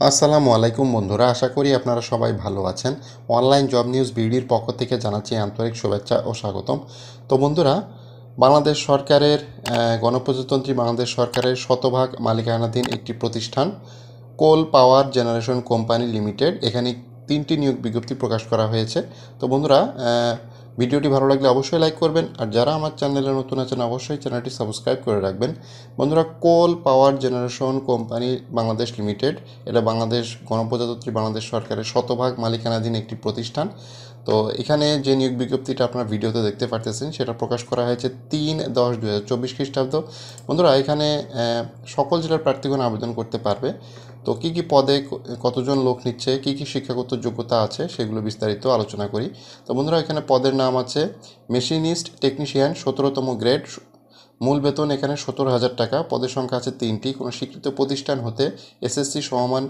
আসসালামু আলাইকুম বন্ধুরা, আশা করি আপনারা সবাই ভালো আছেন। অনলাইন জব নিউজ বিডির পক্ষ থেকে জানাচ্ছি আন্তরিক শুভেচ্ছা ও স্বাগতম। তো বন্ধুরা, বাংলাদেশ সরকারের গণপ্রজাতন্ত্রী বাংলাদেশ সরকারের শতভাগ মালিকানাধীন একটি প্রতিষ্ঠান কোল পাওয়ার জেনারেশন কোম্পানি লিমিটেড, এখানে 3টি নিয়োগ বিজ্ঞপ্তি প্রকাশ করা হয়েছে। তো বন্ধুরা, ভিডিওটি ভালো লাগলে অবশ্যই লাইক করবেন, আর যারা আমার চ্যানেলে নতুন আছেন অবশ্যই চ্যানেলটি সাবস্ক্রাইব করে রাখবেন। বন্ধুরা, coal power generation company Bangladesh limited, এটা বাংলাদেশ গণপ্রজাতন্ত্রী বাংলাদেশ সরকারের শতভাগ মালিকানাধীন একটি প্রতিষ্ঠান। তো এখানে যে নিয়োগ বিজ্ঞপ্তিটা আপনার ভিডিওতে দেখতে পারতেছেন সেটা প্রকাশ করা হয়েছে 3/10/2024 খ্রিস্টাব্দ। বন্ধুরা, এখানে সকল জেলার প্রার্থীগণ আবেদন করতে পারবে। তো কী কী পদে কতজন লোক নিচ্ছে, কী কী শিক্ষাগত যোগ্যতা আছে সেগুলো বিস্তারিত আলোচনা করি। তো বন্ধুরা, এখানে পদের নাম আছে মেশিনিস্ট টেকনিশিয়ান 17তম গ্রেড, মূল বেতন এখানে 17,000 টাকা। পদের সংখ্যা আছে 3টি। কোনো স্বীকৃত প্রতিষ্ঠান হতে এসএসসি সমমান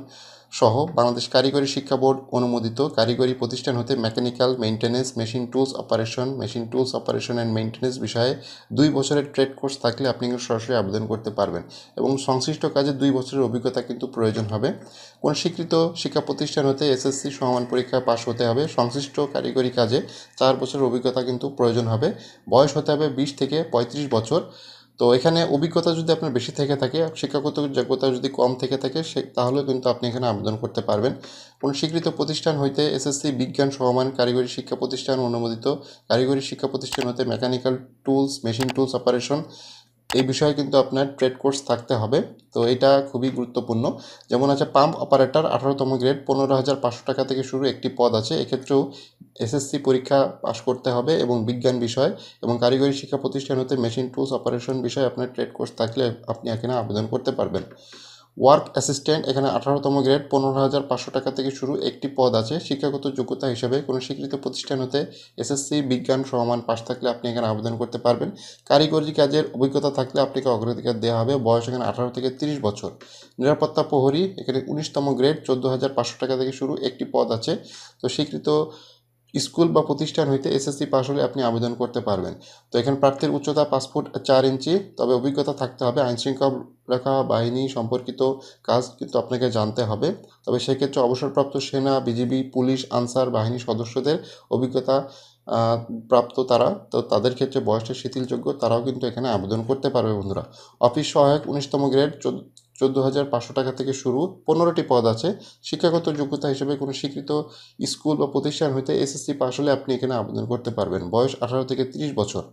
সহ বাংলাদেশ কারিগরি শিক্ষা বোর্ড অনুমোদিত কারিগরি প্রতিষ্ঠান হতে mechanical maintenance, machine tools operation and maintenance বিষয়ে 2 বছরের ট্রেড কোর্স থাকলে আপনি কিন্তু সরাসরি আবেদন করতে পারবেন এবং সংশ্লিষ্ট কাজে 2 বছরের অভিজ্ঞতা কিন্তু প্রয়োজন হবে। কোনো স্বীকৃত শিক্ষা প্রতিষ্ঠান হতে এসএসসি সমমান পরীক্ষায় পাশ হতে হবে। সংশ্লিষ্ট কারিগরি কাজে 4 বছরের অভিজ্ঞতা কিন্তু প্রয়োজন হবে। বয়স হতে হবে 20 থেকে 35 বছর। তো এখানে অভিজ্ঞতা যদি আপনার বেশি থেকে থাকে, শিক্ষাগত যোগ্যতা যদি কম থেকে থাকে তাহলে কিন্তু আপনি এখানে আবেদন করতে পারবেন। কোনো স্বীকৃত প্রতিষ্ঠান হইতে এসএসসি বিজ্ঞান সমমান কারিগরি শিক্ষা প্রতিষ্ঠান অনুমোদিত কারিগরি শিক্ষা প্রতিষ্ঠান হতে mechanical tools, machine tools operation এই বিষয়ে কিন্তু আপনার ট্রেড কোর্স থাকতে হবে। তো এটা খুবই গুরুত্বপূর্ণ। যেমন আছে পাম্প অপারেটর 18তম গ্রেড, 15,500 টাকা থেকে শুরু একটি পদ আছে। এক্ষেত্রেও এসএসসি পরীক্ষা পাশ করতে হবে এবং বিজ্ঞান বিষয় এবং কারিগরি শিক্ষা প্রতিষ্ঠান হতে মেশিন টুলস অপারেশন বিষয়ে আপনার ট্রেড কোর্স থাকলে আপনি এখানে আবেদন করতে পারবেন। ওয়ার্ক অ্যাসিস্ট্যান্ট এখানে 18তম গ্রেড, 15,500 টাকা থেকে শুরু একটি পদ আছে। শিক্ষাগত যোগ্যতা হিসেবে কোনো স্বীকৃত প্রতিষ্ঠান হতে এসএসসি বিজ্ঞান সমমান পাশ থাকলে আপনি এখানে আবেদন করতে পারবেন। কারিগরি কাজের অভিজ্ঞতা থাকলে আপনাকে অগ্রাধিকার দেওয়া হবে। বয়স এখানে 18 থেকে 30 বছর। নিরাপত্তা প্রহরী এখানে 19তম গ্রেড, 14,500 টাকা থেকে শুরু একটি পদ আছে। তো স্বীকৃত স্কুল বা প্রতিষ্ঠান হইতে এসএসসি পাশ হলে আপনি আবেদন করতে পারবেন। তো এখানে প্রার্থীর উচ্চতা 5 ফুট 4 ইঞ্চি, তবে অভিজ্ঞতা থাকতে হবে। আইনশৃঙ্খলা বাহিনী সম্পর্কিত কাজ কিন্তু আপনাকে জানতে হবে। তবে সেক্ষেত্রে অবসরপ্রাপ্ত সেনা, বিজিবি, পুলিশ, আনসার বাহিনীর সদস্যদের অভিজ্ঞতা প্রাপ্ত তারা, তো তাদের ক্ষেত্রে বয়সটা শিথিলযোগ্য, তারাও কিন্তু এখানে আবেদন করতে পারবে বন্ধুরা। অফিস সহায়ক 19তম গ্রেড, 14,500 টাকা থেকে শুরু 15টি পদ আছে। শিক্ষাগত যোগ্যতা হিসেবে কোনো স্বীকৃত স্কুল বা প্রতিষ্ঠান হইতে এসএসসি পাশ হলে আপনি এখানে আবেদন করতে পারবেন। বয়স 18 থেকে 30 বছর।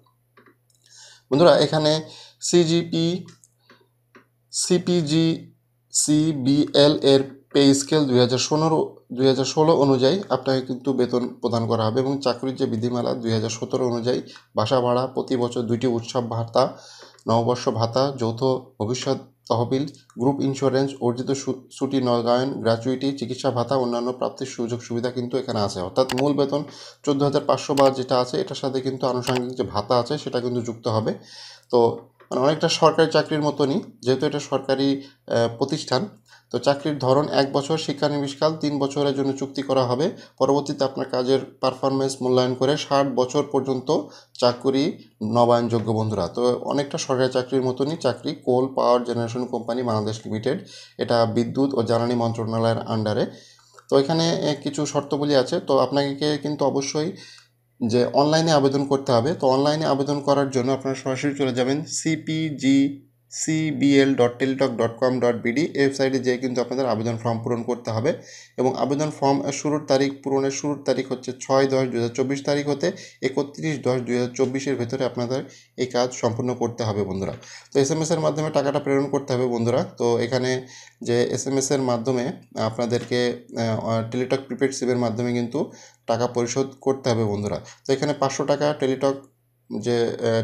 বন্ধুরা, এখানে সিজিপি সিপিজি সিবিএল এর পে স্কেল 2016 অনুযায়ী আপনাকে কিন্তু বেতন প্রদান করা হবে এবং চাকরির যে বিধিমালা 2017 অনুযায়ী বাসা ভাড়া, প্রতি বছর 2টি উৎসব ভাতা, নববর্ষ ভাতা, যৌথ ভবিষ্যৎ তহবিল, গ্রুপ ইন্স্যুরেন্স, অর্জিত ছুটি নবায়ন, গ্র্যাচুইটি, চিকিৎসা ভাতা, অন্যান্য প্রাপ্তির সুযোগ সুবিধা কিন্তু এখানে আছে। অর্থাৎ মূল বেতন 14,500 বা যেটা আছে এটার সাথে কিন্তু আনুষঙ্গিক যে ভাতা আছে সেটা কিন্তু যুক্ত হবে। তো মানে অনেকটা সরকারি চাকরির মতনই, যেহেতু এটা সরকারি প্রতিষ্ঠান। তো চাকরির ধরন 1 বছর, শিক্ষানবিশকাল 3 বছরের জন্য চুক্তি করা হবে। পরবর্তীতে আপনার কাজের পারফরমেন্স মূল্যায়ন করে 60 বছর পর্যন্ত চাকরি নবায়নযোগ্য বন্ধুরা। তো অনেকটা সরকারি চাকরির মতনই চাকরি। Coal power generation company Bangladesh limited, এটা বিদ্যুৎ ও জ্বালানি মন্ত্রণালয়ের আন্ডারে। তো এখানে কিছু শর্তাবলী আছে। তো আপনাকে কিন্তু অবশ্যই যে অনলাইনে আবেদন করতে হবে। তো অনলাইনে আবেদন করার জন্য আপনারা সরাসরি চলে যাবেন cpgcbl.teletalk.com.bd ওয়েবসাইটে যেয়ে কিন্তু আপনাদের আবেদন ফর্ম পূরণ করতে হবে এবং আবেদন ফর্ম পূরণের শুরুর তারিখ হচ্ছে 6/10/2024 তারিখ হতে 31/10/2024 ভেতরে আপনাদের এই কাজ সম্পূর্ণ করতে হবে বন্ধুরা। তো এসএমএস এর মাধ্যমে টাকাটা প্রেরণ করতে হবে বন্ধুরা। তো এখানে যে এসএমএস এর মাধ্যমে আপনাদেরকে টেলিটক প্রিপেড সিমের মাধ্যমে কিন্তু টাকা পরিশোধ করতে হবে বন্ধুরা। তো এখানে 500 টাকা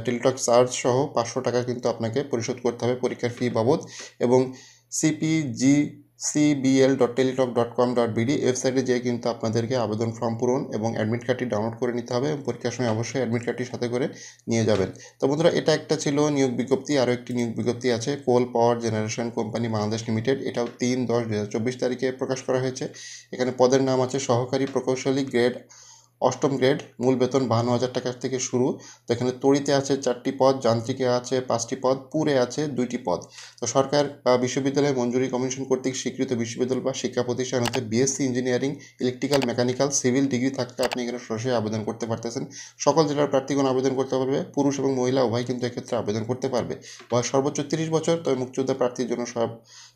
টেলিটক চার্জ সহ 500 টাকা কিন্তু আপনাকে পরিশোধ করতে হবে পরীক্ষার ফি বাবদ। এবং cpgcbl.teletalk.com.bd ওয়েবসাইটে যেয়ে কিন্তু আপনাদেরকে আবেদন ফর্ম পূরণ এবং অ্যাডমিট কার্ডটি ডাউনলোড করে নিতে হবে এবং পরীক্ষার সময় অবশ্যই অ্যাডমিট কার্ডটি সাথে করে নিয়ে যাবেন। তো বন্ধুরা, এটা একটা ছিল নিয়োগ বিজ্ঞপ্তি। আরও একটি নিয়োগ বিজ্ঞপ্তি আছে coal power generation company Bangladesh limited, এটাও 3/10/2024 তারিখে প্রকাশ করা হয়েছে। এখানে পদের নাম আছে সহকারী প্রকৌশলী গ্রেড অষ্টম গ্রেড, মূল বেতন 52,000 টাকা থেকে শুরু। তো এখানে তড়িতে আছে 4টি পদ, যান্ত্রিকে আছে 5টি পদ, পুরে আছে 2টি পদ। তো সরকার বিশ্ববিদ্যালয় মঞ্জুরি কমিশন কর্তৃক স্বীকৃত বিশ্ববিদ্যালয় বা শিক্ষা প্রতিষ্ঠান হতে BSc engineering, electrical, mechanical, civil degree থাকলে আপনি এখানে সরাসরি আবেদন করতে পারতেছেন। সকল জেলার প্রার্থীগণ আবেদন করতে পারবে, পুরুষ এবং মহিলা উভয় কিন্তু এক্ষেত্রে আবেদন করতে পারবে। বয়স সর্বোচ্চ 30 বছর, তবে মুক্তিযোদ্ধা প্রার্থীর জন্য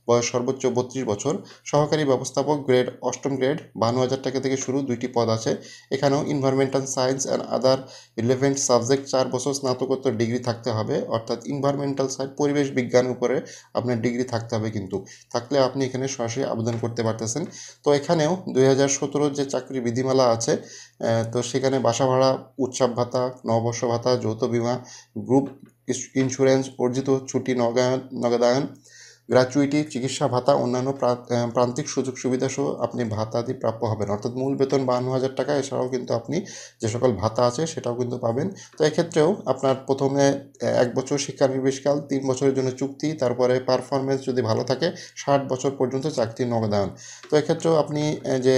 বয়স সর্বোচ্চ 32 বছর। সহকারী ব্যবস্থাপক গ্রেড, অষ্টম গ্রেড, 52,000 টাকা থেকে শুরু, 2টি পদ আছে। এখানেও environmental science and other relevant subject 4 বছর স্নাতকোত্তর ডিগ্রি থাকতে হবে, অর্থাৎ ইনভায়রনমেন্টাল সায়েন্স, পরিবেশ বিজ্ঞানের উপরে আপনার ডিগ্রি থাকতে হবে, কিন্তু থাকলে আপনি এখানে সরাসরি আবেদন করতে পারতেছেন। তো এখানেও 2017 যে চাকরি বিধিমালা আছে, তো সেখানে বাসা ভাড়া, উৎসব ভাতা, নববর্ষ ভাতা, যৌথ বীমা, গ্রুপ ইন্স্যুরেন্স, অর্জিত ছুটি নগদায়ন, গ্র্যাচুইটি, চিকিৎসা ভাতা, অন্যান্য প্রান্তিক সুযোগ সুবিধা সহ আপনি ভাতাদি প্রাপ্য হবেন, অর্থাৎ মূল বেতন 52,000 টাকা। এছাড়াও কিন্তু আপনি যে সকল ভাতা আছে সেটাও কিন্তু পাবেন। তো এক্ষেত্রেও আপনার প্রথমে 1 বছর শিক্ষানবিশকাল, 3 বছরের জন্য চুক্তি, তারপরে পারফরমেন্স যদি ভালো থাকে 60 বছর পর্যন্ত চাকরি নগদায়ন। তো এক্ষেত্রেও আপনি যে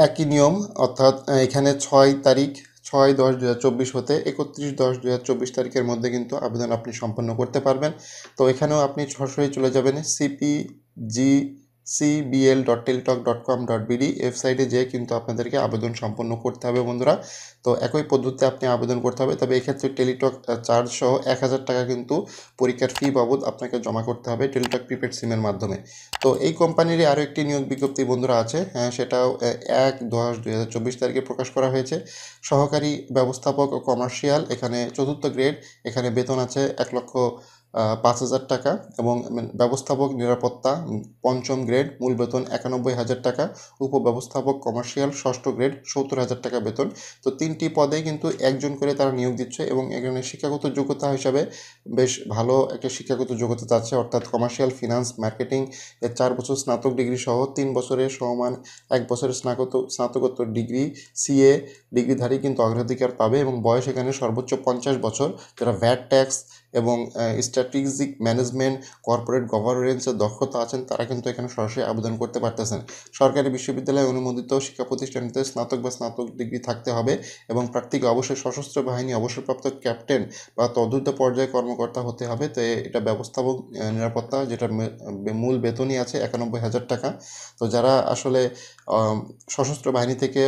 একই নিয়ম, অর্থাৎ এখানে 6/10/2024 হতে 31/10/2024 তারিখের মধ্যে কিন্তু আবেদন আপনি সম্পন্ন করতে পারবেন। তো এখানেও আপনি সরাসরি চলে যাবেন cpgcbl.teletalk.com.bd ওয়েবসাইটে যেয়ে কিন্তু আপনাদেরকে আবেদন সম্পন্ন করতে হবে বন্ধুরা। তো একই পদ্ধতিতে আপনি আবেদন করতে হবে, তবে এক্ষেত্রে টেলিটক চার্জ সহ 1,000 টাকা কিন্তু পরীক্ষার ফি বাবদ আপনাকে জমা করতে হবে টেলিটক প্রিপেড সিমের মাধ্যমে। তো এই কোম্পানিরই আরও একটি নিয়োগ বিজ্ঞপ্তি বন্ধুরা আছে, সেটাও 1/10/2024 তারিখে প্রকাশ করা হয়েছে। সহকারী ব্যবস্থাপক ও কমার্শিয়াল, এখানে 4র্থ গ্রেড, এখানে বেতন আছে 1,05,000 টাকা, এবং ব্যবস্থাপক নিরাপত্তা, 5ম গ্রেড, মূল বেতন 91,000 টাকা। উপব্যবস্থাপক কমার্শিয়াল, 6ষ্ঠ গ্রেড, 70,000 টাকা বেতন। তো 3টি পদে কিন্তু একজন করে তারা নিয়োগ দিচ্ছে, এবং এখানে শিক্ষাগত যোগ্যতা হিসাবে বেশ ভালো একটা শিক্ষাগত যোগ্যতা চাচ্ছে, অর্থাৎ কমার্শিয়াল ফিনান্স মার্কেটিং এর 4 বছর স্নাতক ডিগ্রি সহ 3 বছরের সমমান 1 বছরের স্নাতকোত্তর ডিগ্রি, সিএ ডিগ্রিধারী কিন্তু অগ্রাধিকার পাবে, এবং বয়স এখানে সর্বোচ্চ 50 বছর। যারা ভ্যাট ট্যাক্স এবং স্ট্র্যাটেজিক ম্যানেজমেন্ট, কর্পোরেট গভর্নেন্সের দক্ষতা আছেন তারা কিন্তু এখানে সরাসরি আবেদন করতে পারতেছেন। সরকারি বিশ্ববিদ্যালয় অনুমোদিত শিক্ষা প্রতিষ্ঠানটিতে স্নাতক বা স্নাতক ডিগ্রি থাকতে হবে, এবং প্রার্থীকে অবশ্যই সশস্ত্র বাহিনী অবসরপ্রাপ্ত ক্যাপ্টেন বা তদূর্ধ্ব পর্যায়ে কর্মকর্তা হতে হবে। তো এটা ব্যবস্থাপক নিরাপত্তা, যেটা মূল বেতনই আছে 91,000 টাকা। তো যারা আসলে সশস্ত্র বাহিনী থেকে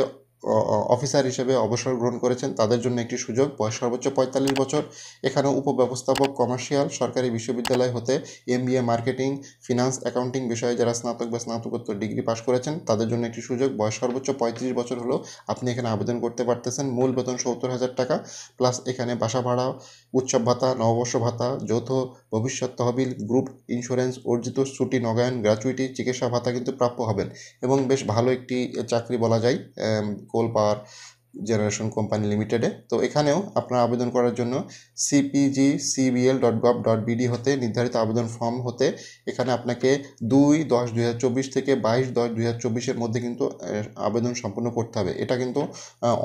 অফিসার হিসেবে অবসর গ্রহণ করেছেন তাদের জন্য একটি সুযোগ, বয়স সর্বোচ্চ 45 বছর। এখানে উপব্যবস্থাপক কমার্শিয়াল, সরকারি বিশ্ববিদ্যালয় হতে এমবিএ মার্কেটিং, ফিনান্স, অ্যাকাউন্টিং বিষয়ে যারা স্নাতক বা স্নাতকোত্তর ডিগ্রি পাশ করেছেন তাদের জন্য একটি সুযোগ, বয়স সর্বোচ্চ 35 বছর হলেও আপনি এখানে আবেদন করতে পারতেছেন। মূল বেতন 70,000 টাকা, প্লাস এখানে বাসা ভাড়া, উৎসব ভাতা, নববর্ষ ভাতা, যৌথ ভবিষ্যৎ তহবিল, গ্রুপ ইন্স্যুরেন্স, অর্জিত ছুটি নগদায়ন, গ্র্যাচুইটি, চিকিৎসা ভাতা কিন্তু প্রাপ্য হবেন, এবং বেশ ভালো একটি চাকরি বলা যায় কোল পাওয়ার জেনারেশন কোম্পানি লিমিটেডে। তো এখানেও আপনার আবেদন করার জন্য cpgcbl.gov.bd হতে নির্ধারিত আবেদন ফর্ম হতে এখানে আপনাকে 2/10/2024 থেকে 22/10/2024 মধ্যে কিন্তু আবেদন সম্পন্ন করতে হবে। এটা কিন্তু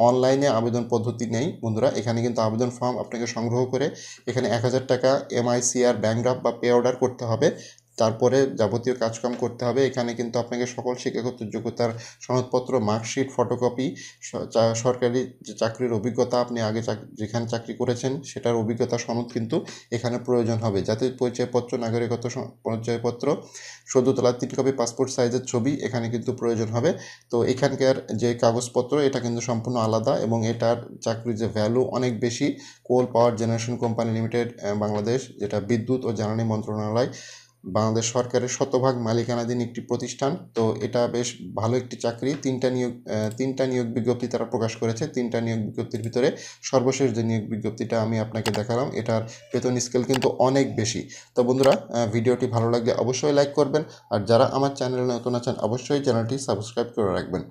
অনলাইনে আবেদন পদ্ধতি নেই বন্ধুরা, এখানে কিন্তু আবেদন ফর্ম আপনাকে সংগ্রহ করে এখানে 1,000 টাকা MICR ব্যাংক ড্রাফট বা পে অর্ডার করতে হবে, তারপরে যাবতীয় কাজকাম করতে হবে। এখানে কিন্তু আপনাকে সকল শিক্ষাগত যোগ্যতার সনদপত্র, মার্কশিট, ফটোকপি, সরকারি যে চাকরির অভিজ্ঞতা, আপনি আগে যেখানে চাকরি করেছেন সেটার অভিজ্ঞতা সনদ কিন্তু এখানে প্রয়োজন হবে। জাতীয় পরিচয়পত্র, নাগরিকত্ব পরিচয়পত্র, সদ্য তোলা 3 কপি পাসপোর্ট সাইজের ছবি এখানে কিন্তু প্রয়োজন হবে। তো এখানকার যে কাগজপত্র এটা কিন্তু সম্পূর্ণ আলাদা, এবং এটার চাকরির যে ভ্যালু অনেক বেশি। Coal power generation company limited Bangladesh, যেটা বিদ্যুৎ ও জ্বালানি মন্ত্রণালয়, বাংলাদেশ সরকারের শতভাগ মালিকানাধীন একটি প্রতিষ্ঠান। তো এটা বেশ ভালো একটি চাকরি। 3টা নিয়োগ বিজ্ঞপ্তি তারা প্রকাশ করেছে। 3টা নিয়োগ বিজ্ঞপ্তির ভিতরে সর্বশেষ যে নিয়োগ বিজ্ঞপ্তিটা আমি আপনাকে দেখালাম এটার বেতন স্কেল কিন্তু অনেক বেশি। তো বন্ধুরা, ভিডিওটি ভালো লাগলে অবশ্যই লাইক করবেন, আর যারা আমার চ্যানেলে নতুন আছেন অবশ্যই চ্যানেলটি সাবস্ক্রাইব করে রাখবেন।